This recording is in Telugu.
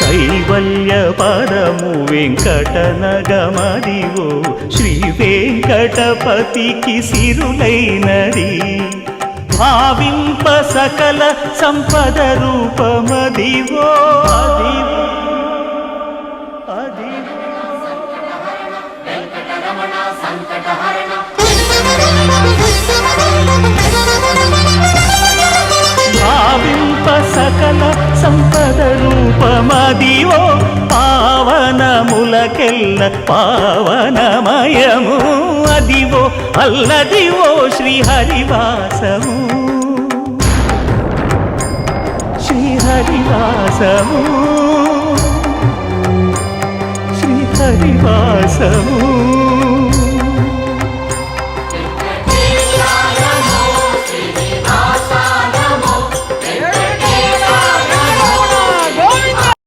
కైవల్య పదము వెంకటనగమదివో శ్రీ వెంకటపతికి సిరులైనది భావింప సకల సంపద రూపమదివో అదివో భావింప సకల సంపద రూపమదివో పావనములకెల్ల పావనమయము అదివో అల్లదివో శ్రీహరివాసము శ్రీహరివాసము శ్రీహరివాసము